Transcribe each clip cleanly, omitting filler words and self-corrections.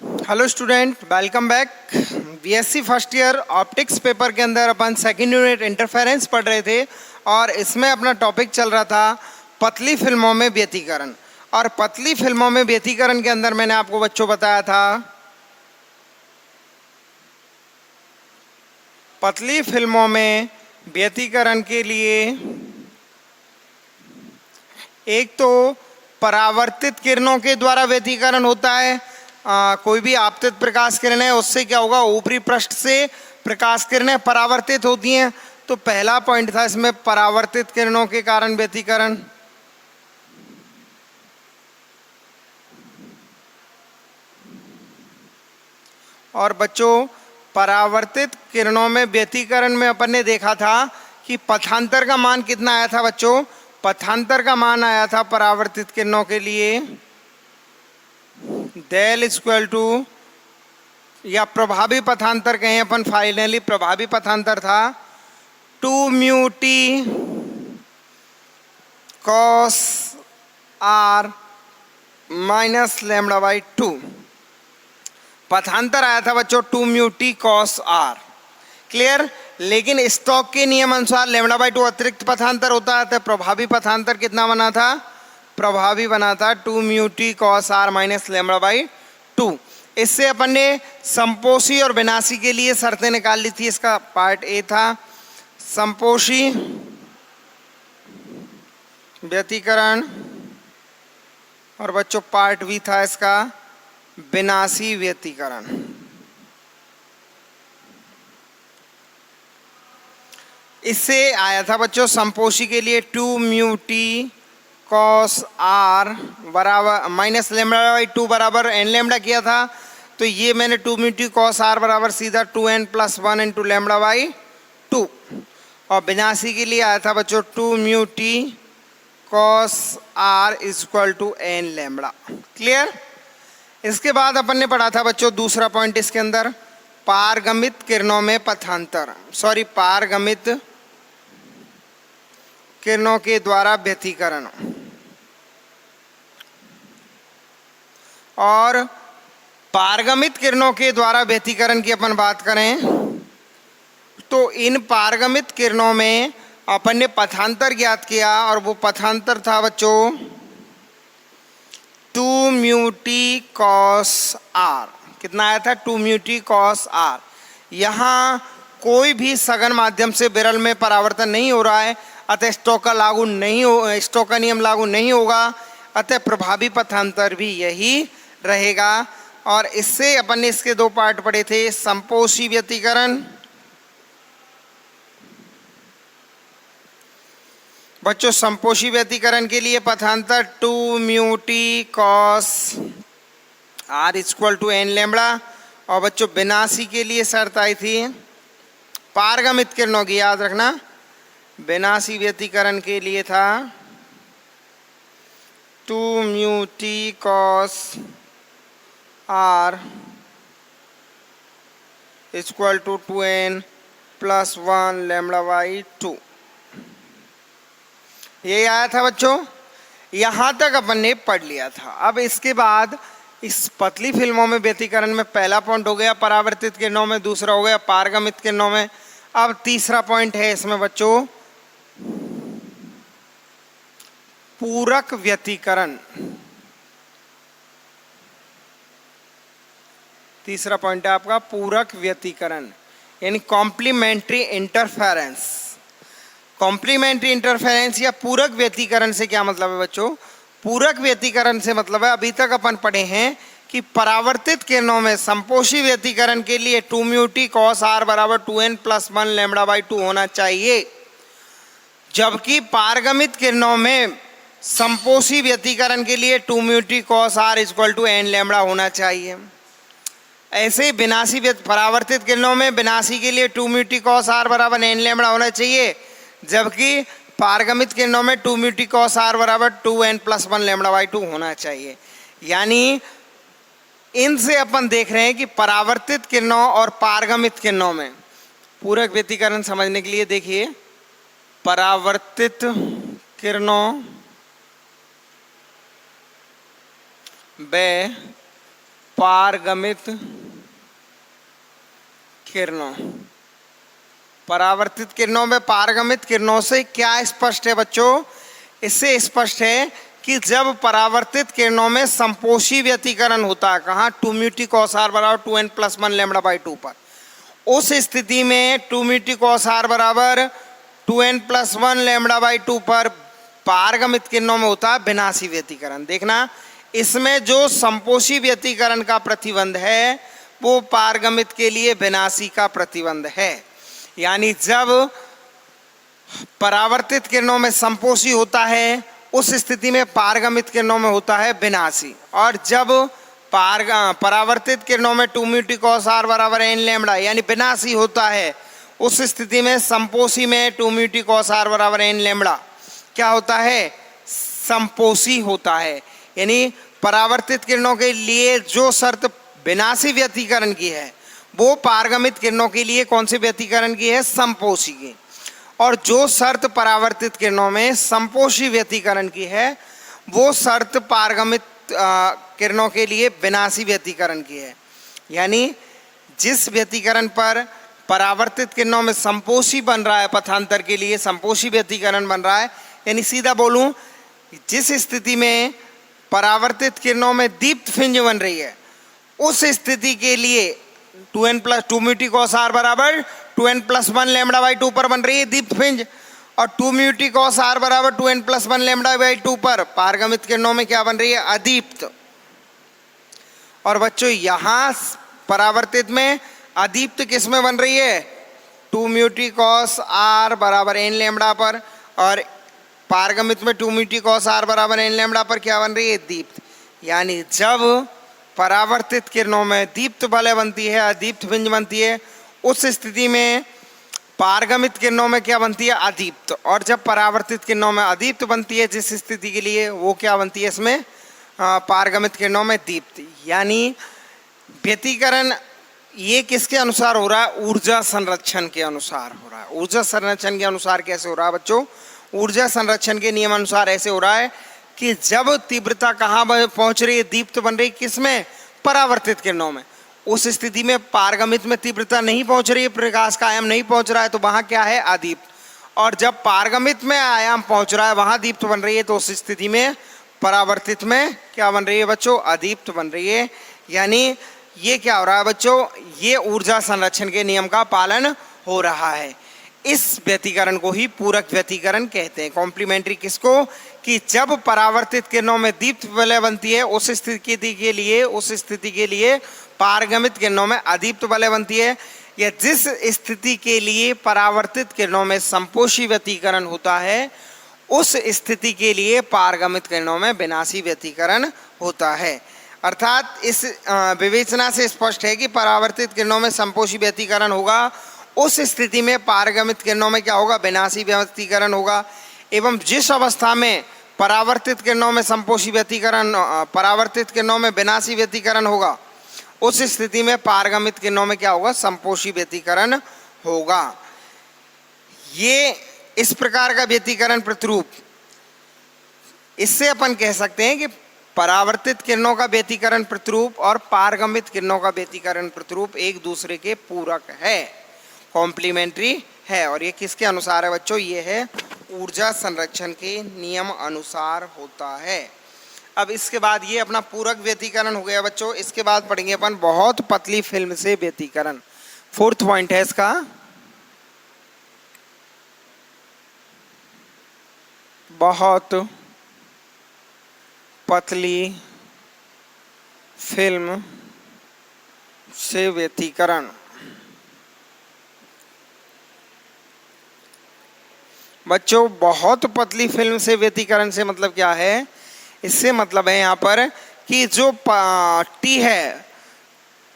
Hello student, welcome back. BSc first year optics paper के अंदर अपन second unit interference पढ़ रहे थे और इसमें अपना टॉपिक चल रहा था पतली फिल्मों में व्यतिकरण। और पतली फिल्मों में व्यतिकरण के अंदर मैंने आपको बच्चों बताया था पतली फिल्मों में व्यतिकरण के लिए एक तो परावर्तित किरणों के द्वारा व्यतिकरण होता है। कोई भी आपतित प्रकाश किरण है उससे क्या होगा, ऊपरी पृष्ठ से प्रकाश किरणें परावर्तित होती हैं। तो पहला पॉइंट था इसमें परावर्तित किरणों के कारण व्यतिकरण। और बच्चों, परावर्तित किरणों में व्यतिकरण में अपन ने देखा था कि पथांतर का मान कितना आया था बच्चों। पथांतर का मान आया था परावर्तित किरणों के लिए डेल इक्वल टू, या प्रभावी पथांतर कहें अपन, फाइनली प्रभावी पथांतर था 2 mu t cos r minus lambda by 2। पथांतर आया था बच्चों 2 mu t cos r. Clear. लेकिन स्टोक के नियम अनुसार लैम्डा बाई 2 अतिरिक्त पथांतर होता है, तो प्रभावी पथांतर कितना बना था, प्रभावी बना था 2 mu t cos r minus lambda by 2। इससे अपन ने संपोषी और विनाशी के लिए शर्तें निकाल ली थी। इसका पार्ट ए था संपोषी व्यतिकरण और बच्चों पार्ट बी था इसका विनाशी व्यतिकरण। इससे आया था बच्चों संपोषी के लिए 2 म्यू टी कॉस आर बराबर माइनस लैम्डा बाई 2 बराबर एन लैम्डा किया था। तो ये मैंने 2 म्यू टी कॉस आर बराबर सीधा 2n + 1 इंटू लैम्डा बाई 2। और विनाशी के लिए आया था बच्चों 2 mu t cos r equal to n lambda. Clear. इसके बाद अपन ने पढ़ा था बच्चों दूसरा पॉइंट इसके अंदर, पारगमित किरणों में पथांतर, पारगमित किरणों के द्वारा व्यतिकरण। और पारगमित किरणों के द्वारा व्यतिकरण की अपन बात करें तो इन पारगमित किरणों में अपन ने पथांतर ज्ञात किया और वो पथांतर था बच्चों 2 म्यू टी कॉस आर। कितना आया था, 2 म्यू टी कॉस आर। यहाँ कोई भी सघन माध्यम से विरल में परावर्तन नहीं हो रहा है, अतः स्टोक का नियम लागू नहीं होगा, अतः प्रभावी पथांतर भी यही रहेगा। और इससे अपन ने इसके दो पार्ट पढ़े थे, संपोषी व्यतिकरण बच्चों, संपोषी व्यतिकरण के लिए पथांतर 2 mu t cos r equal to n lambda. और बच्चों विनाशी के लिए शर्त आई थी पारगमित किरणों की, याद रखना, विनाशी व्यतिकरण के लिए था 2 mu t cos r equal to 2n + 1 lambda by 2। ये आया था बच्चों, यहाँ तक अपन ने पढ़ लिया था। अब इसके बाद इस पतली फिल्मों में व्यतिकरण में पहला पॉइंट हो गया परावर्तित किरणों में, दूसरा हो गया पारगमित किरणों में। अब तीसरा पॉइंट है इसमें बच्चों पूरक व्यतिकरण। तीसरा पॉइंट है आपका पूरक व्यतिकरण, यानी कॉम्प्लीमेंट्री इंटरफेरेंस। कॉम्प्लीमेंट्री इंटरफेरेंस या पूरक व्यतिकरण से क्या मतलब है बच्चों। पूरक व्यतिकरण से मतलब है, अभी तक अपन पढ़े हैं कि परावर्तित किरणों में संपोषी व्यतिकरण के लिए 2 म्यू टी कॉस आर बराबर 2n + 1 लैम्डा बाई 2 होना चाहिए, जबकि पारगमित किरणों में संपोषी व्यतिकरण के लिए 2 mu t cos r equal to n lambda होना चाहिए। ऐसे ही विनाशी परावर्तित किरणों में विनाशी के लिए 2 म्यू टी कॉस आर बराबर एन लैम्डा होना चाहिए, जबकि पारगमित किरणों में 2 म्यू टी कॉस आर बराबर 2n + 1 लैम्डा बाई 2 होना चाहिए। यानी इनसे अपन देख रहे हैं कि परावर्तित किरणों और पारगमित किरणों में पूरक व्यतिकरण समझने के लिए देखिए, परावर्तित किरणों व पारगमित किरणों। परावर्तित किरणों में पारगमित किरणों से क्या स्पष्ट है बच्चों? इससे स्पष्ट है कि जब परावर्तित किरणों में संपोषी व्यतिकरण होता है, कहाँ? 2μt cos r बराबर 2n+1 λ/2 पर, उस स्थिति में 2μt cos r बराबर 2n+1 λ/2 पर पारगमित किरणों में होता है विनाशी व्यतिकरण। देखना, इसमें जो संपोषी व्यतिकरण का प्रतिबंध है वो पारगमित के लिए विनाशी का प्रतिबंध है। यानी जब परावर्तित किरणों में संपोषी होता है उस स्थिति में पारगमित किरणों में होता है विनाशी, और जब परावर्तित किरणों में 2μt cos r बराबर n लैम्बडा यानी विनाशी होता है उस स्थिति में संपोषी में 2μt cos r बराबर n लैम्बडा क्या होता है? संपोषी होता है। यानी परावर्तित किरणों के लिए जो शर्त विनाशी व्यतिकरण की है वो पारगमित किरणों के लिए कौन से व्यतिकरण की है? संपोषी की। और जो शर्त परावर्तित किरणों में संपोषी व्यतिकरण की है वो शर्त पारगमित किरणों के लिए विनाशी व्यतिकरण की है। यानी जिस व्यतिकरण पर परावर्तित किरणों में संपोषी बन रहा है, पथांतर के लिए संपोषी व्यतिकरण बन रहा है, यानी सीधा बोलूं, जिस स्थिति में परावर्तित किरणों में दीप्त फिंज बन रही है उस स्थिति के लिए 2μt cos r बराबर 2n+1 λ/2 पर बन रही है दीप्त फिंज, और 2μt cos r बराबर 2n+1 λ/2 पर पारगमित किरणों में क्या बन रही है? अदीप्त। और बच्चों यहाँ परावर्तित में अदीप्त किस में बन रही है? 2μt cos r बराबर n लैम्बडा पर, और पारगमित में 2μt cos r बराबर n लैम्बडा पर क्या बन रही है? दीप्त। यानी जब परावर्तित किरणों में दीप्त वलय बनती है, अदीप्त फिंज बनती है, उस स्थिति में पारगमित किरणों में क्या बनती है? अदीप्त। और जब परावर्तित किरणों में अदीप्त बनती है जिस स्थिति के लिए, वो क्या बनती है इसमें? पारगमित किरणों में दीप्त। यानी व्यतिकरण ये किसके अनुसार हो रहा है? ऊर्जा संरक्षण के अनुसार हो रहा है। ऊर्जा संरक्षण के अनुसार कैसे हो रहा है बच्चों? ऊर्जा संरक्षण के नियम अनुसार ऐसे हो रहा है कि जब तीव्रता कहाँ पहुंच रही है? दीप्त बन रही, किसमें? परावर्तित किरणों में। उस स्थिति में पारगमित में तीव्रता नहीं पहुंच रही है, प्रकाश का आयाम नहीं पहुंच रहा है, तो वहां क्या है? अदीप्त। और जब पारगमित में आयाम पहुंच रहा है, वहां दीप्त बन रही है, तो उस स्थिति में परावर्तित में क्या बन रही है बच्चों? अदीप्त बन रही है। यानी ये क्या हो रहा है बच्चों? ये ऊर्जा संरक्षण के नियम का पालन हो रहा है। इस व्यतिकरण को ही पूरक व्यतिकरण कहते हैं। कॉम्प्लीमेंट्री किसको? कि जब परावर्तित किरणों में दीप्त वलय बनती है उस स्थिति के लिए पारगमित किरणों में अदीप्त वलय बनती है, या जिस स्थिति के लिए परावर्तित किरणों में संपोषी व्यतिकरण होता है उस स्थिति के लिए पारगमित किरणों में विनाशी व्यतिकरण होता है। अर्थात इस विवेचना से स्पष्ट है कि परावर्तित किरणों में संपोषी व्यतिकरण होगा, उस स्थिति में पारगमित किरणों में क्या होगा? विनाशी व्यतिकरण होगा। एवं जिस अवस्था में परावर्तित किरणों में संपोषी व्यतिकरण, परावर्तित किरणों में विनाशी व्यतिकरण होगा, उस स्थिति में पारगमित किरणों में क्या होगा? संपोषी व्यतिकरण होगा। ये इस प्रकार का व्यतिकरण प्रतिरूप, इससे अपन कह सकते हैं कि परावर्तित किरणों का व्यतिकरण प्रतिरूप और पारगमित किरणों का व्यतिकरण प्रतिरूप एक दूसरे के पूरक है, कॉम्प्लीमेंट्री है। और ये किसके अनुसार है बच्चों? ये है ऊर्जा संरक्षण के नियम अनुसार होता है। अब इसके बाद ये अपना पूरक व्यतिकरण हो गया बच्चों। इसके बाद पढ़ेंगे अपन बहुत पतली फिल्म से व्यतिकरण। 4th पॉइंट है इसका, बहुत पतली फिल्म से व्यतिकरण। बच्चों बहुत पतली फिल्म से व्यतिकरण से मतलब क्या है? इससे मतलब है यहाँ पर कि जो टी है,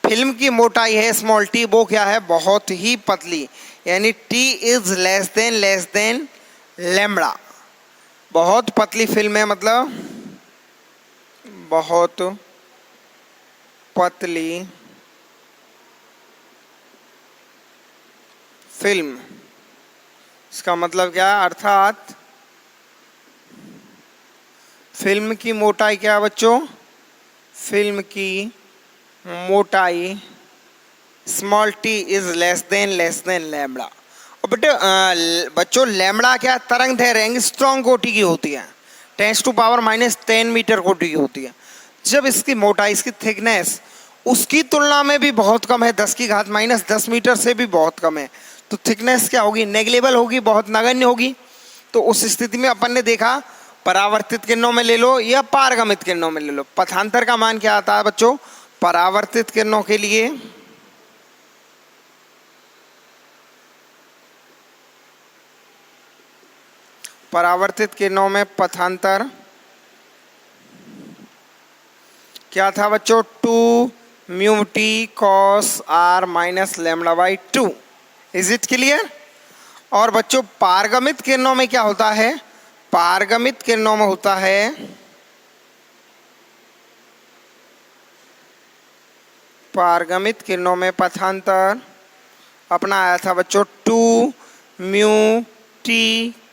फिल्म की मोटाई है स्मॉल टी, वो क्या है? बहुत ही पतली। यानी T is less than lambda. बहुत पतली फिल्म है मतलब बहुत पतली फिल्म। इसका मतलब क्या? अर्थात फिल्म की मोटाई क्या है बच्चों? फिल्म की मोटाई small T is less than lambda. और बेटे बच्चों लैम्बडा क्या तरंग दैर्घ्य एंगस्ट्रॉम कोटि की होती है, 10⁻⁻10 मीटर कोटि की होती है। जब इसकी मोटाई इसकी थिकनेस उसकी तुलना में भी बहुत कम है, 10⁻⁻10 मीटर से भी बहुत कम है, तो थिकनेस क्या होगी, नेग्लेबल होगी, बहुत नगण्य होगी। तो उस स्थिति में अपन ने देखा परावर्तित किरणों में ले लो या पारगमित किरणों में ले लो, पथांतर का मान क्या आता है बच्चों, परावर्तित किरणों के लिए परावर्तित किरणों में पथांतर क्या था बच्चों, 2μt cos r minus lambda by 2। Is it clear. और बच्चों पारगमित किरणों में क्या होता है, पारगमित किरणों में होता है पारगमित किरणों में पथांतर अपना आया था बच्चों 2μt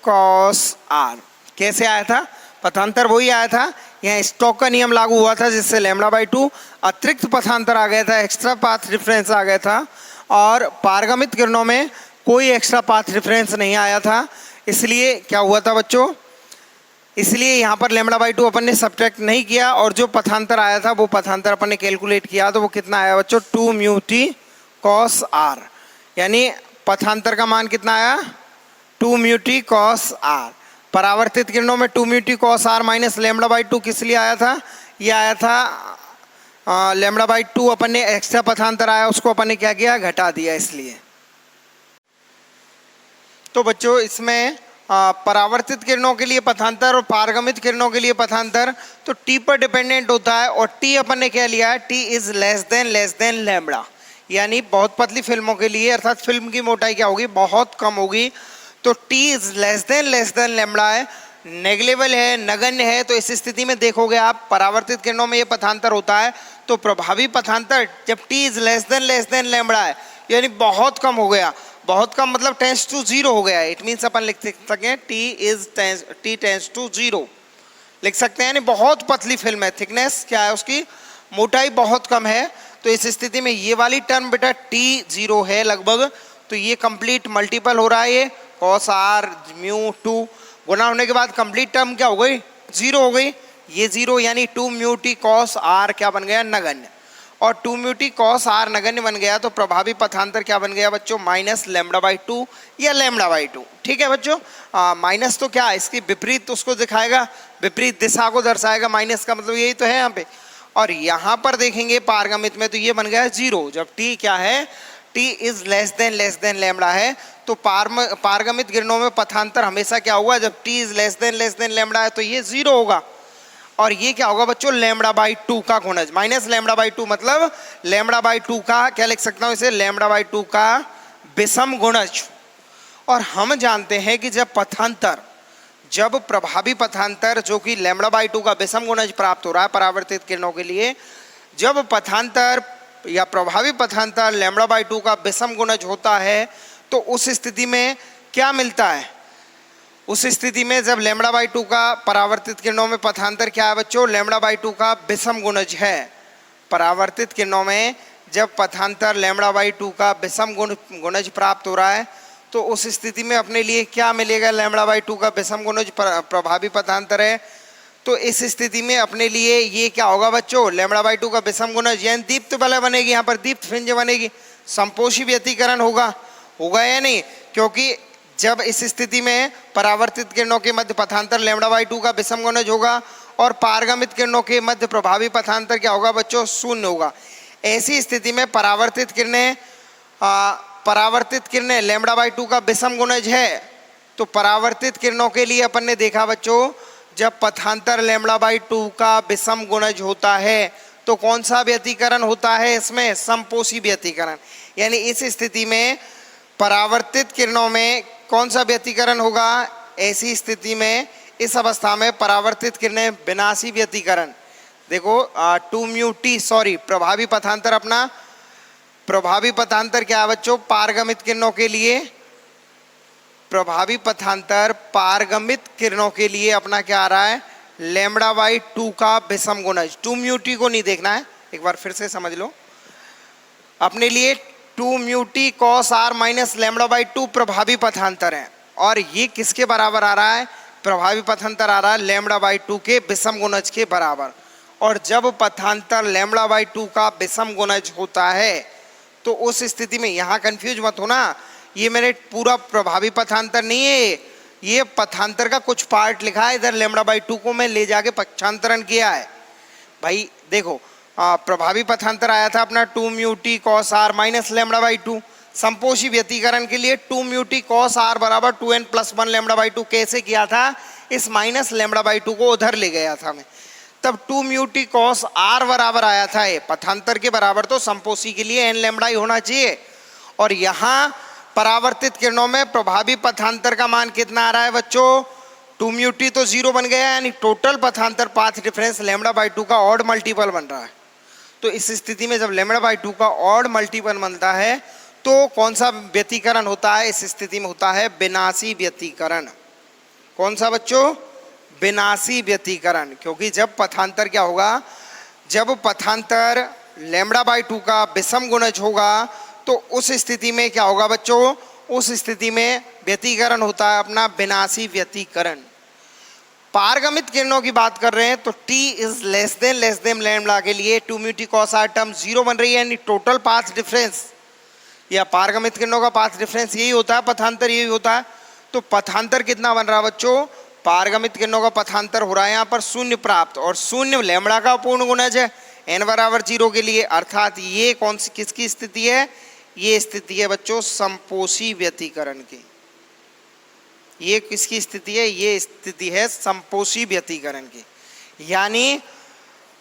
cos r। कैसे आया था, पथांतर वही आया था, यहाँ स्टोक का नियम लागू हुआ था जिससे लैम्बडा बाई 2 अतिरिक्त पथांतर आ गया था, एक्स्ट्रा पाथ डिफरेंस आ गया था। और पारगमित किरणों में कोई एक्स्ट्रा पाथ डिफरेंस नहीं आया था, इसलिए क्या हुआ था बच्चों, इसलिए यहाँ पर लैम्बडा बाई 2 अपन ने सब्ट्रैक्ट नहीं किया, और जो पथांतर आया था वो पथांतर अपन ने कैलकुलेट किया तो वो कितना आया बच्चों, 2μt cos r। यानी पथांतर का मान कितना आया, 2μt cos r। परावर्तित किरणों में 2μt cos r minus lambda by 2 किस लिए आया था, ये आया था लैम्बडा बाई 2 अपन ने एक्स्ट्रा पथांतर आया उसको अपन ने क्या किया, घटा दिया इसलिए। तो बच्चों इसमें परावर्तित किरणों के लिए पथांतर और पारगमित किरणों के लिए पथांतर तो टी पर डिपेंडेंट होता है, और टी अपन ने क्या लिया है, T is less than lambda. यानी बहुत पतली फिल्मों के लिए अर्थात फिल्म की मोटाई क्या होगी, बहुत कम होगी, तो T is less than lambda है, नेग्लेबल है, नगण्य है। तो इस स्थिति में देखोगे आप परावर्तित किरणों में ये पथांतर होता है, तो प्रभावी पथांतर जब T is less than lambda है यानी बहुत कम हो गया, बहुत कम मतलब टेंस टू 0 हो गया है। इट मीन्स अपन लिख सकते हैं टी टेंस टू 0 लिख सकते हैं, यानी बहुत पतली फिल्म है, थिकनेस क्या है उसकी, मोटाई बहुत कम है। तो इस स्थिति में ये वाली टर्म बेटा टी 0 है लगभग, तो ये कंप्लीट मल्टीपल हो रहा है, ये cos r μ2 गुना होने के बाद कंप्लीट टर्म क्या हो गई, 0 हो गई, ये 0 यानी 2μt cos r क्या बन गया, नगण्य। और 2μt cos r नगण्य बन गया तो प्रभावी पथांतर क्या बन गया बच्चों, माइनस लैम्बडा बाई 2 या लैम्बडा बाई 2। ठीक है बच्चों, माइनस तो क्या इसकी विपरीत उसको दिखाएगा, विपरीत दिशा को दर्शाएगा, माइनस का मतलब यही तो है यहाँ पे। और यहाँ पर देखेंगे पारगमित में तो ये बन गया 0, जब t क्या है, t is less than lambda है, तो पारगमित किरणों में पथांतर हमेशा क्या हुआ, जब t is less than lambda है तो ये 0 होगा। और ये क्या होगा बच्चों, लैम्बडा बाई 2 का गुणज, माइनस लैम्बडा बाई 2 मतलब लैम्बडा बाई 2 का क्या लिख सकता हूँ इसे, लैम्बडा बाई 2 का विषम गुणज। और हम जानते हैं कि जब प्रभावी पथांतर जो कि लैम्बडा बाई 2 का विषम गुणज प्राप्त हो रहा है परावर्तित किरणों के लिए, जब पथांतर या प्रभावी पथांतर लैम्बडा बाई 2 का विषम गुणज होता है तो उस स्थिति में क्या मिलता है, उस स्थिति में जब लैम्बडा बाई 2 का परावर्तित किरणों में पथांतर क्या है बच्चों, लैम्बडा बाई 2 का विषम गुणज है। परावर्तित किरणों में जब पथांतर लैम्बडा बाई 2 का विषम गुणज प्राप्त हो रहा है तो उस स्थिति में अपने लिए क्या मिलेगा, लैम्बडा बाई 2 का विषम गुणज प्रभावी पथांतर है, तो इस स्थिति में अपने लिए ये क्या होगा बच्चों, लैम्बडा बाई 2 का विषम गुणज यानी दीप्त बलय बनेगी, यहाँ पर दीप्त फ्रिंज बनेगी, संपोषी व्यतिकरण होगा या नहीं, क्योंकि जब इस स्थिति में परावर्तित किरणों के मध्य पथांतर लैम्बडा बाई 2 का विषम गुणज होगा और पारगमित किरणों के मध्य प्रभावी पथांतर क्या होगा बच्चों, 0 होगा। ऐसी स्थिति में परावर्तित किरणें लैम्बडा बाई 2 का विषम गुणज है, तो परावर्तित किरणों के लिए अपन ने देखा बच्चों जब पथांतर लैम्बडा बाई 2 का विषम गुणज होता है तो कौन सा व्यतिकरण होता है इसमें, समपोषी व्यतिकरण। यानी इस स्थिति में परावर्तित किरणों में कौन सा व्यतिकरण होगा, ऐसी स्थिति में इस अवस्था में परावर्तित किरणें विनाशी व्यतिकरण। देखो 2μt प्रभावी पथांतर अपना, प्रभावी पथांतर क्या है बच्चों, पारगमित किरणों के लिए, प्रभावी पथांतर पारगमित किरणों के लिए अपना क्या आ रहा है, लैम्बडा बाई 2 का विषम गुणज। 2μt को नहीं देखना है, एक बार फिर से समझ लो अपने लिए 2 mu t cos r minus lambda by 2 प्रभावी पथांतर है और ये किसके बराबर आ रहा है? प्रभावी पथांतर आ रहा है लैम्बडा बाई 2 के विषम गुणज के बराबर। और जब पथांतर लैम्बडा बाई 2 का विषम गुणज होता है तो उस स्थिति में, यहाँ कंफ्यूज मत होना, ये मैंने पूरा प्रभावी पथांतर नहीं है, ये पथांतर का कुछ पार्ट लिखा है, इधर लैम्बडा बाई 2 को मैं ले जाके पक्षांतरण किया है। भाई देखो प्रभावी पथांतर आया था अपना 2 mu t cos r minus lambda by 2। संपोषी व्यतिकरण के लिए 2 म्यू टी कॉस आर बराबर 2n प्लस 1 लैम्बडा बाई 2 कैसे किया था? इस माइनस लैम्बडा बाई 2 को उधर ले गया था मैं, तब 2 म्यू टी कॉस आर बराबर आया था। ये पथांतर के बराबर तो संपोषी के लिए n लैम्बडा ही होना चाहिए। और यहाँ परावर्तित किरणों में प्रभावी पथांतर का मान कितना आ रहा है बच्चों? 2 म्यू टी तो 0 बन गया, यानी टोटल पथांतर पाथ डिफरेंस लैम्बडा बाई 2 का ऑड मल्टीपल बन रहा है। तो इस स्थिति में जब लैम्बडा बाई 2 का ऑड मल्टीपल बनता है तो कौन सा व्यतिकरण होता है? इस स्थिति में होता है विनाशी व्यतिकरण। कौन सा बच्चों? विनाशी व्यतिकरण। क्योंकि जब पथांतर क्या होगा, जब पथांतर लैम्बडा बाई 2 का विषम गुणज होगा तो उस स्थिति में क्या होगा बच्चों? उस स्थिति में व्यतिकरण होता है अपना विनाशी व्यतिकरण। पारगमित किरणों की बात कर रहे हैं तो t is less than lambda के लिए 2 mu t cos r term 0 बन रही है, यानी टोटल पाथ डिफरेंस या पारगमित किरणों का पाथ डिफरेंस यही होता है, पथांतर यही होता है। तो पथांतर कितना बन रहा है बच्चों? पारगमित किरणों का पथांतर हो रहा है यहाँ पर 0 प्राप्त, और 0 लैम्बडा का पूर्ण गुणज है n बराबर 0 के लिए, अर्थात ये कौन सी किसकी स्थिति है? ये स्थिति है बच्चों संपोषी व्यतिकरण की। ये किसकी स्थिति है? ये स्थिति है संपोषी व्यतिकरण की। यानी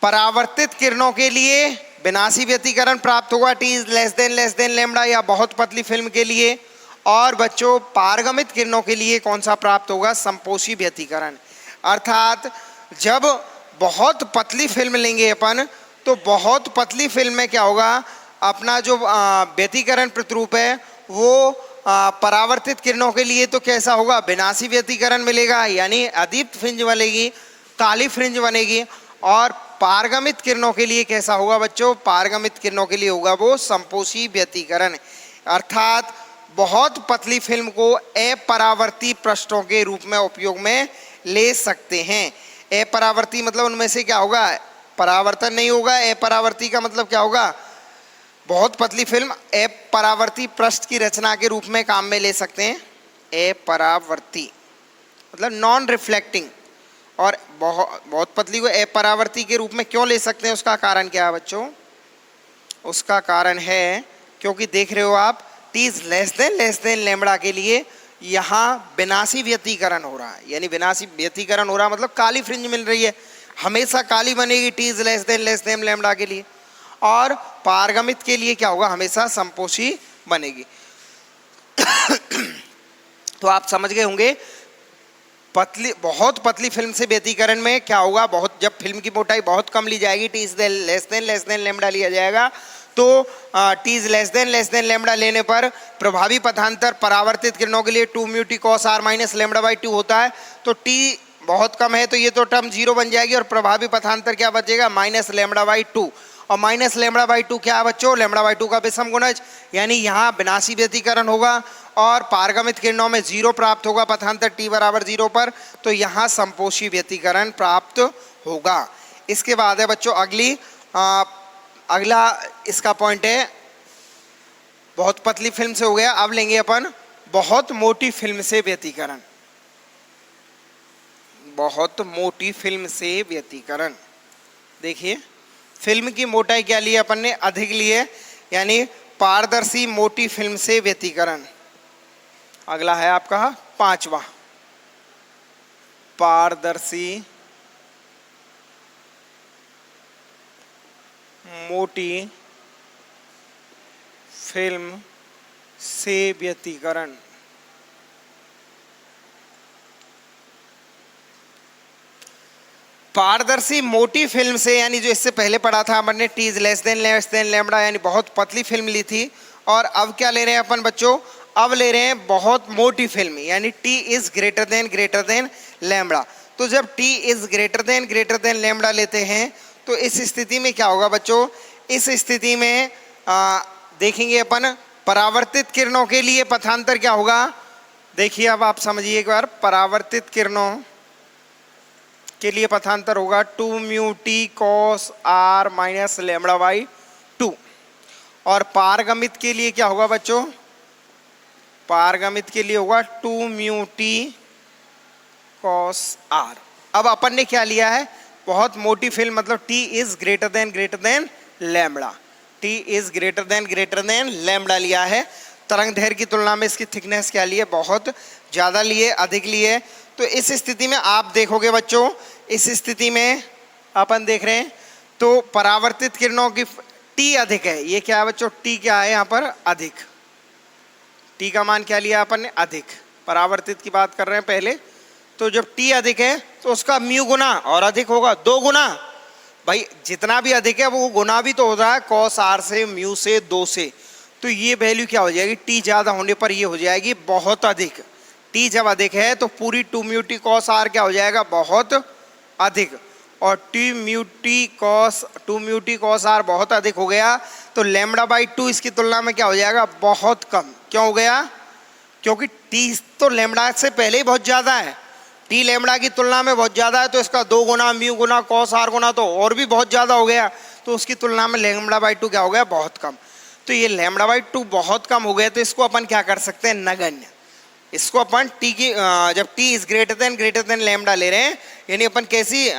परावर्तित किरणों के लिए विनाशी व्यतिकरण प्राप्त होगा t is less than lambda या बहुत पतली फिल्म के लिए, और बच्चों पारगमित किरणों के लिए कौन सा प्राप्त होगा? संपोषी व्यतिकरण। अर्थात जब बहुत पतली फिल्म लेंगे अपन तो बहुत पतली फिल्म में क्या होगा, अपना जो व्यतिकरण प्रतिरूप है वो परावर्तित किरणों के लिए तो कैसा होगा? विनाशी व्यतिकरण मिलेगा, यानी अदीप्त फ्रिंज बनेगी, काली फ्रिंज बनेगी। और पारगमित किरणों के लिए कैसा होगा बच्चों? पारगमित किरणों के लिए होगा वो संपोषी व्यतिकरण। अर्थात बहुत पतली फिल्म को अपरावर्ती पृष्ठों के रूप में उपयोग में ले सकते हैं। अपरावर्ती मतलब उनमें से क्या होगा? परावर्तन नहीं होगा। अपरावर्ती का मतलब क्या होगा? बहुत पतली फिल्म अपरावर्ती पृष्ठ की रचना के रूप में काम में ले सकते हैं। अपरावर्ती मतलब नॉन रिफ्लेक्टिंग, और बहुत पतली को अपरावर्ती के रूप में क्यों ले सकते हैं? उसका कारण क्या है बच्चों? उसका कारण है क्योंकि देख रहे हो आप t is less than lambda के लिए यहाँ विनाशी व्यतिकरण हो रहा है, यानी विनाशी व्यतिकरण हो रहा है मतलब काली फ्रिंज मिल रही है, हमेशा काली बनेगी t is less than lambda के लिए। और पारगमित के लिए क्या होगा? हमेशा संपोषी बनेगी। तो आप समझ गए होंगे बहुत पतली फिल्म से व्यतिकरण में क्या होगा? बहुत जब फिल्म की मोटाई बहुत कम ली जाएगी, t is less than lambda लिया जाएगा, तो t is less than lambda लेने पर प्रभावी पथांतर परावर्तित किरणों के लिए 2 mu t cos r minus lambda by 2 होता है। तो t बहुत कम है तो ये तो टर्म 0 बन जाएगी, और प्रभावी पथांतर क्या बचेगा? Minus lambda by 2। और माइनस लैम्बडा बाई 2 क्या है बच्चों? लैम्बडा बाई 2 का विषम गुणज, यानी यहाँ विनाशी व्यतिकरण होगा और पारगमित किरणों में 0 प्राप्त होगा पथांतर t बराबर 0 पर, तो यहाँ संपोषी व्यतिकरण प्राप्त होगा। इसके बाद है बच्चों अगला इसका पॉइंट है, बहुत पतली फिल्म से हो गया, अब लेंगे अपन बहुत मोटी फिल्म से व्यतिकरण। बहुत मोटी फिल्म से व्यतिकरण, देखिए फिल्म की मोटाई क्या ली है अपन ने? अधिक ली है, यानी पारदर्शी मोटी फिल्म से व्यतिकरण। अगला है आपका 5वां, पारदर्शी मोटी फिल्म से व्यतिकरण। पारदर्शी मोटी फिल्म से, यानी जो इससे पहले पढ़ा था अपन ने t is less than lambda, यानी बहुत पतली फिल्म ली थी, और अब क्या ले रहे हैं अपन बच्चों? अब ले रहे हैं बहुत मोटी फिल्म, यानी t is greater than lambda. तो जब t is greater than lambda लेते हैं तो इस स्थिति में क्या होगा बच्चों, इस स्थिति में देखेंगे अपन परावर्तित किरणों के लिए पथांतर क्या होगा। देखिए अब आप समझिए एक बार, परावर्तित किरणों के लिए पथांतर होगा 2 mu t cos r minus lambda by 2। और पारगमित के लिए क्या होगा बच्चों, पारगमित के लिए होगा 2 म्यू टी कॉस आर। अब अपन ने क्या लिया है, बहुत मोटी फिल्म, मतलब T is greater than lambda, T is greater than lambda लिया है। तरंग दैर्घ्य की तुलना में इसकी थिकनेस क्या लिए, बहुत ज़्यादा लिए, अधिक लिए। तो इस स्थिति में आप देखोगे बच्चों, इस स्थिति में अपन देख रहे हैं तो परावर्तित किरणों की टी अधिक है। ये क्या है बच्चों, टी क्या है यहाँ पर, अधिक। टी का मान क्या लिया अपन ने, अधिक। परावर्तित की बात कर रहे हैं पहले, तो जब टी अधिक है तो उसका म्यू गुना और अधिक होगा, 2 गुना। भाई जितना भी अधिक है वो गुना भी तो हो रहा है कॉस आर से, म्यू से, 2 से। तो ये वैल्यू क्या हो जाएगी, टी ज़्यादा होने पर ये हो जाएगी बहुत अधिक। टी जब अधिक है तो पूरी 2 म्यू टी कॉस आर क्या हो जाएगा, बहुत अधिक। और 2 म्यू टी कॉस आर बहुत अधिक हो गया तो लैम्बडा बाई 2 इसकी तुलना में क्या हो जाएगा, बहुत कम। क्यों हो गया, क्योंकि टी तो लैम्बडा से पहले ही बहुत ज़्यादा है, टी लैम्बडा की तुलना में बहुत ज़्यादा है, तो इसका 2 गुना म्यू गुना कॉस आर गुना तो और भी बहुत ज़्यादा हो गया, तो उसकी तुलना में लैम्बडा बाई 2 क्या हो गया, बहुत कम। तो ये लैम्बडा बाई 2 बहुत कम हो गया, तो इसको अपन क्या कर सकते हैं, नगण्य। इसको अपन टी की जब T is greater than lambda ले रहे हैं, यानी अपन कैसी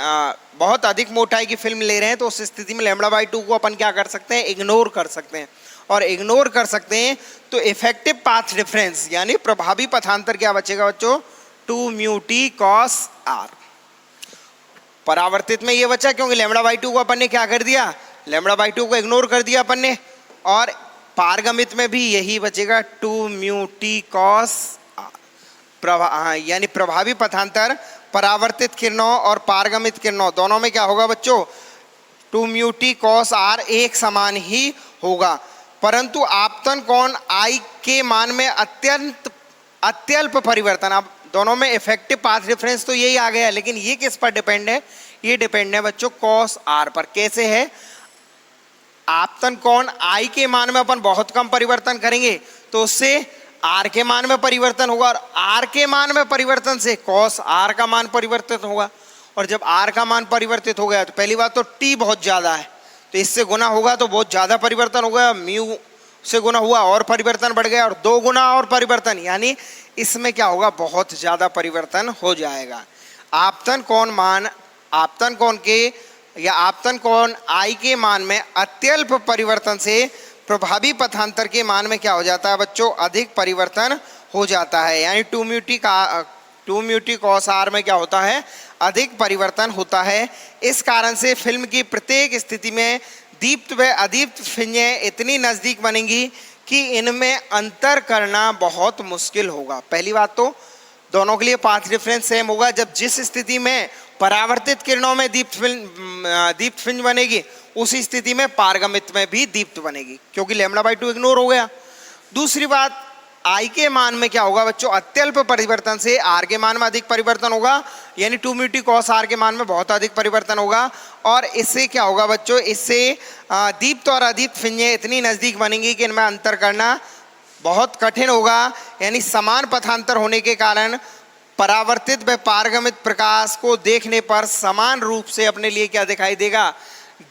बहुत अधिक मोटाई की फिल्म ले रहे हैं, तो उस स्थिति में लैम्बडा बाई 2 को अपन क्या कर सकते हैं, इग्नोर कर सकते हैं। और इग्नोर कर सकते हैं तो इफेक्टिव पाथ डिफरेंस यानी प्रभावी पथांतर क्या बचेगा बच्चों, 2 म्यू टी कॉस आर। परावर्तित में ये बचा क्योंकि लैम्बडा बाई 2 को अपन ने क्या कर दिया, लैम्बडा बाई 2 को इग्नोर कर दिया अपन ने। और पारगमित में भी यही बचेगा 2 म्यू टी कॉस यानी प्रभावी पथांतर परावर्तित किरणों और पारगमित किरणों दोनों में क्या होगा बच्चों, 2 म्यू टी कॉस आर एक समान ही होगा। परंतु आपतन कोण आई के मान में अत्यल्प परिवर्तन, अब दोनों में इफेक्टिव पाथ डिफरेंस तो यही आ गया, लेकिन ये किस पर डिपेंड है, ये डिपेंड है बच्चों कॉस आर पर। कैसे है, आपतन कोण आई के मान में अपन बहुत कम परिवर्तन करेंगे तो उससे आर के मान में परिवर्तन होगा, और आर के मान में परिवर्तन से कॉस आर का मान परिवर्तित होगा। और जब आर का मान परिवर्तित हो गया तो पहली बात तो टी बहुत ज़्यादा है, तो इससे गुना होगा तो बहुत ज़्यादा परिवर्तन हो गया, म्यू से गुना हुआ और परिवर्तन बढ़ गया, और 2 गुना और परिवर्तन, यानी इसमें क्या होगा, बहुत ज़्यादा परिवर्तन हो जाएगा। आपतन कोण आई के मान में अत्यल्प परिवर्तन से प्रभावी पथांतर के मान में क्या हो जाता है बच्चों, अधिक परिवर्तन हो जाता है। यानी 2 म्यू टी कॉस आर में क्या होता है, अधिक परिवर्तन होता है। इस कारण से फिल्म की प्रत्येक स्थिति में दीप्त व अदीप्त फिल्में इतनी नज़दीक बनेंगी कि इनमें अंतर करना बहुत मुश्किल होगा। पहली बात तो दोनों के लिए पाथ डिफरेंस सेम होगा। जब जिस स्थिति में परावर्तित किरणों में दीप्त फिल्म बनेगी, उसी स्थिति में पारगमित में भी दीप्त बनेगी, क्योंकि लैम्बडा बाई 2 इग्नोर हो गया। दूसरी बात, आई के मान में क्या होगा बच्चों, अत्यल्प परिवर्तन से आर के मान में अधिक परिवर्तन होगा, यानी 2 म्यू टी कॉस आर के मान में बहुत अधिक परिवर्तन होगा। और इससे क्या होगा बच्चों, इससे दीप्त और अदीप्त फिल्में इतनी नज़दीक बनेंगी कि इनमें अंतर करना बहुत कठिन होगा। यानी समान पथांतर होने के कारण परावर्तित व पारगमित प्रकाश को देखने पर समान रूप से अपने लिए क्या दिखाई देगा,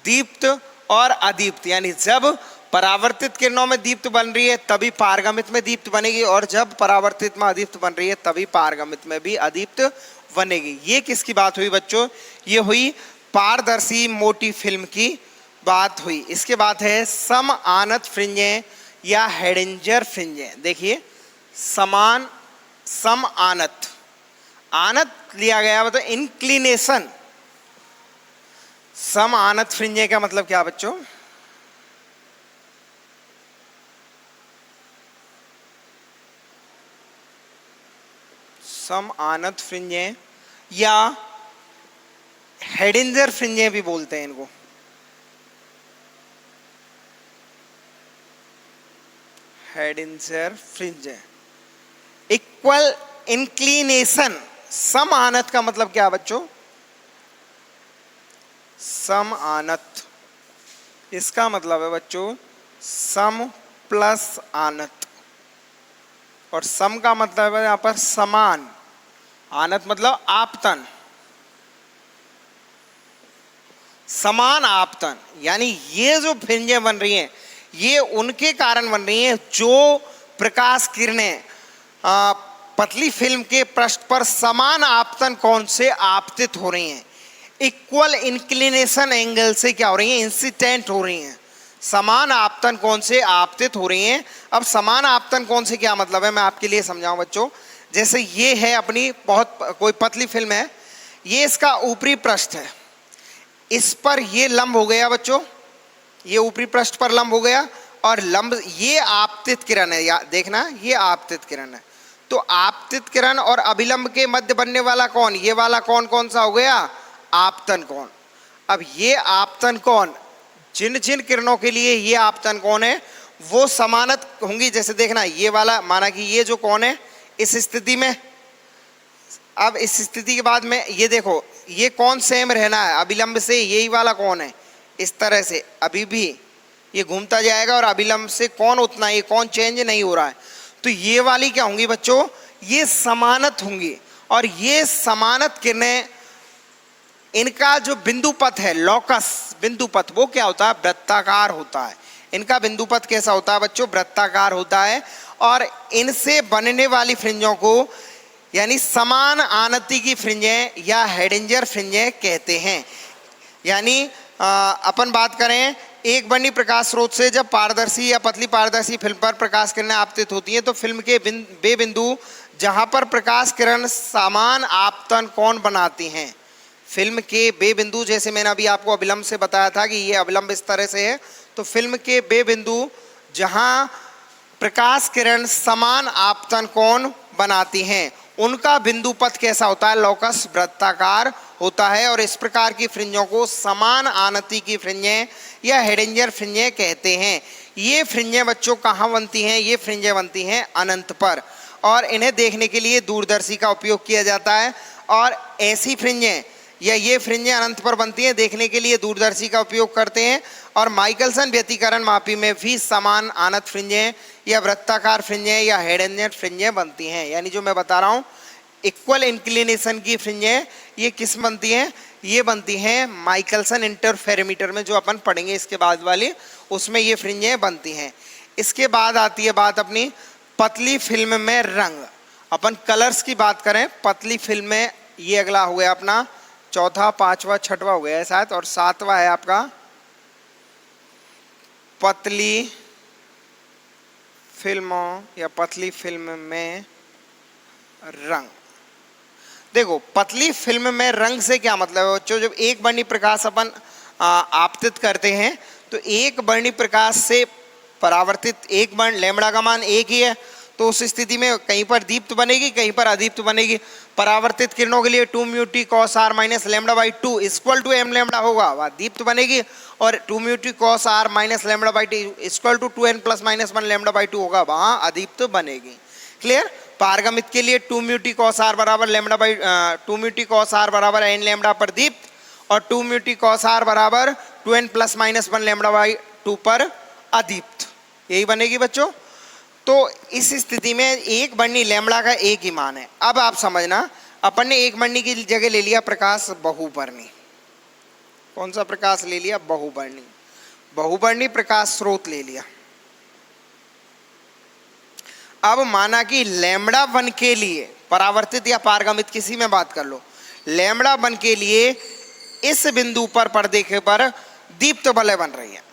दीप्त और अदीप्त। यानी जब परावर्तित किरणों में दीप्त बन रही है तभी पारगमित में दीप्त बनेगी, और जब परावर्तित में अदीप्त बन रही है तभी पारगमित में भी अदीप्त बनेगी। ये किसकी बात हुई बच्चों, ये हुई पारदर्शी मोटी फिल्म की बात हुई। इसके बाद है सम आनत फ्रिंजें या हेडिंजर फ्रिंजें। देखिए सम आनत लिया गया मतलब इंक्लिनेशन। सम आनत फ्रिंजें का मतलब क्या बच्चों, सम आनत फ्रिंजें या हेडिंजर फ्रिंजें भी बोलते हैं इनको। हेडिंजर फ्रिंजें, इक्वल इंक्लिनेशन। सम आनत का मतलब क्या बच्चों, सम आनत, इसका मतलब है बच्चों सम प्लस आनत, और सम का मतलब है यहां पर समान, आनत मतलब आपतन, समान आपतन। यानी ये जो फ्रिंजें बन रही हैं ये उनके कारण बन रही हैं जो प्रकाश किरणें पतली फिल्म के पृष्ठ पर समान आपतन कोण से आपतित हो रही हैं, इक्वल इंक्लिनेशन एंगल से क्या हो रही हैं, इंसिडेंट हो रही हैं, समान आपतन कोण से आपतित हो रही हैं। अब समान आपतन कोण से क्या मतलब है मैं आपके लिए समझाऊं बच्चों। जैसे ये है अपनी बहुत कोई पतली फिल्म है, ये इसका ऊपरी पृष्ठ है, इस पर ये लंब हो गया बच्चों, ये ऊपरी पृष्ठ पर लंब हो गया, और लंब ये आपतित किरण है, या देखना ये आपतित किरण है। तो आपतित किरण और अभिलंब के मध्य बनने वाला कोण, ये वाला कोण कौन सा हो गया, आपतन कोण। अब ये आपतन कोण जिन जिन किरणों के लिए ये आपतन कोण है वो समानत होंगी। जैसे देखना ये वाला, माना कि ये जो कोण है इस स्थिति में, अब इस स्थिति के बाद में ये देखो ये कोण सेम रहना है अभिलंब से, यही वाला कोण है, इस तरह से अभी भी ये घूमता जाएगा और अभिलंब से कोण उतना, ये कोण चेंज नहीं हो रहा है। तो ये वाली क्या होंगी बच्चों, ये समानत होंगी, और ये समानत किरणें इनका जो बिंदु पथ है लोकस बिंदु पथ वो क्या होता है, वृत्ताकार होता है। इनका बिंदु पथ कैसा होता है बच्चों, वृत्ताकार होता है, और इनसे बनने वाली फ्रिंजों को यानी समान आनति की फ्रिंजें या हेडिंजर फ्रिंजें कहते हैं। यानी अपन बात करें एक वर्णी प्रकाश स्रोत से जब पारदर्शी या पतली पारदर्शी फिल्म पर प्रकाश किरणें आपतित होती हैं तो फिल्म के वे बिंदु जहां पर प्रकाश किरण समान आपतन कोण बनाती हैं, फिल्म के वे बिंदु, जैसे मैंने अभी आपको अभिलंब से बताया था कि ये अभिलंब इस तरह से है, तो फिल्म के वे बिंदु जहां प्रकाश किरण समान आपतन कोण बनाती हैं उनका बिंदु पथ कैसा होता है, लोकस वृत्ताकार होता है, और इस प्रकार की फ्रिंजों को समान आनति की फ्रिंजें या हेडिंजर फ्रिंजें कहते हैं। ये फ्रिंजें बच्चों कहाँ बनती हैं, ये फ्रिंजें बनती हैं अनंत पर, और इन्हें देखने के लिए दूरदर्शी का उपयोग किया जाता है, और ऐसी फ्रिंजें या ये फ्रिंजें अनंत पर बनती हैं देखने के लिए दूरदर्शी का उपयोग करते हैं। और माइकलसन व्यतिकरण मापी में भी समान आनत फ्रिंजें या वृत्ताकार फ्रिंजें या हेडिंजर फ्रिंजें बनती हैं। यानी जो मैं बता रहा हूँ इक्वल इंक्लिनेशन की फ्रिंजें ये किस बनती हैं, ये बनती हैं माइकलसन इंटरफेरोमीटर में जो अपन पढ़ेंगे इसके बाद वाली, उसमें ये फ्रिंजें बनती हैं। इसके बाद आती है बात अपनी पतली फिल्म में रंग। अपन कलर्स की बात करें पतली फिल्म में, ये अगला हो गया अपना चौथा, पांचवा, छठवा हो गया है शायद, और सातवां है आपका पतली फिल्मों या पतली फिल्म में रंग। देखो पतली फिल्म में रंग से क्या मतलब है बच्चों, जब एक वर्णी प्रकाश अपन आपतित करते हैं तो एक वर्णी प्रकाश से परावर्तित एक वर्ण लैम्बडा का मान एक ही है, तो उस स्थिति में कहीं पर दीप्त बनेगी कहीं पर अदीप्त बनेगी। परावर्तित किरणों के लिए 2 mu t cos r minus lambda by 2 equal to m lambda होगा, वह दीप्त बनेगी, और 2 mu t cos r minus lambda by t equal to 2n plus minus 1 lambda by 2 होगा, वहाँ अदीप्त बनेगी। क्लियर। पारगमित के लिए 2 म्यू टी कॉस आर बराबर lambda by 2 mu t cos r बराबर n लैम्बडा पर दीप्त, और 2 म्यू टी कॉस आर बराबर 2n plus minus 1 lambda by 2 पर अदीप्त, यही बनेगी बच्चों। तो इस स्थिति में एक वर्णी लैम्बडा का एक ही मान है। अब आप समझना अपन ने एक वर्णी की जगह ले लिया प्रकाश बहुवर्णी। कौन सा प्रकाश ले लिया, बहुवर्णी, बहुवर्णी प्रकाश स्रोत ले लिया। अब माना कि लैम्बडा 1 के लिए परावर्तित या पारगमित किसी में बात कर लो, लैम्बडा 1 के लिए इस बिंदु पर पर्दे के पर दीप्त वलय बन रही है,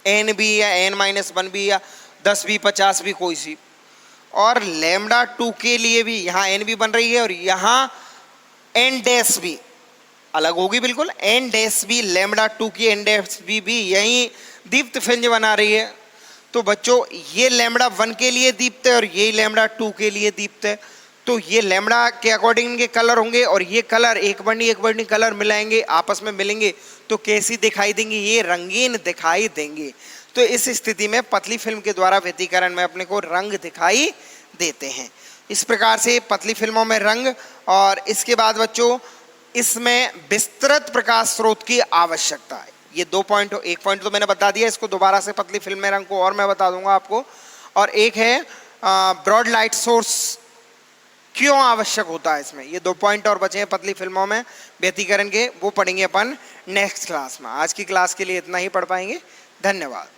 एन बी या एन माइनस 1 बी या 10 बी 50 बी कोई सी, और लैम्बडा 2 के लिए भी यहाँ एन बी बन रही है और यहाँ एन डैश बी अलग होगी बिल्कुल, एन डैश बी लैम्बडा 2 की एन डैश बी भी यही दीप्त फ्रिंज बना रही है। तो बच्चों ये लैम्बडा 1 के लिए दीप्त है और ये लैम्बडा 2 के लिए दीप्त है, तो ये लैम्बडा के अकॉर्डिंग इनके कलर होंगे, और ये कलर एक वर्णी कलर मिलाएंगे, आपस में मिलेंगे तो कैसी दिखाई देंगी, ये रंगीन दिखाई देंगी। तो इस स्थिति में पतली फिल्म के द्वारा व्यतिकरण में अपने को रंग दिखाई देते हैं। इस प्रकार से पतली फिल्मों में रंग। और इसके बाद बच्चों इसमें विस्तृत प्रकाश स्रोत की आवश्यकता है। ये 2 पॉइंट, एक पॉइंट तो मैंने बता दिया, इसको दोबारा से पतली फिल्म में रंग को और मैं बता दूंगा आपको। और एक है ब्रॉड लाइट सोर्स क्यों आवश्यक होता है इसमें। ये 2 पॉइंट और बचे हैं पतली फिल्मों में व्यतिकरण के, वो पढ़ेंगे अपन नेक्स्ट क्लास में। आज की क्लास के लिए इतना ही पढ़ पाएंगे। धन्यवाद।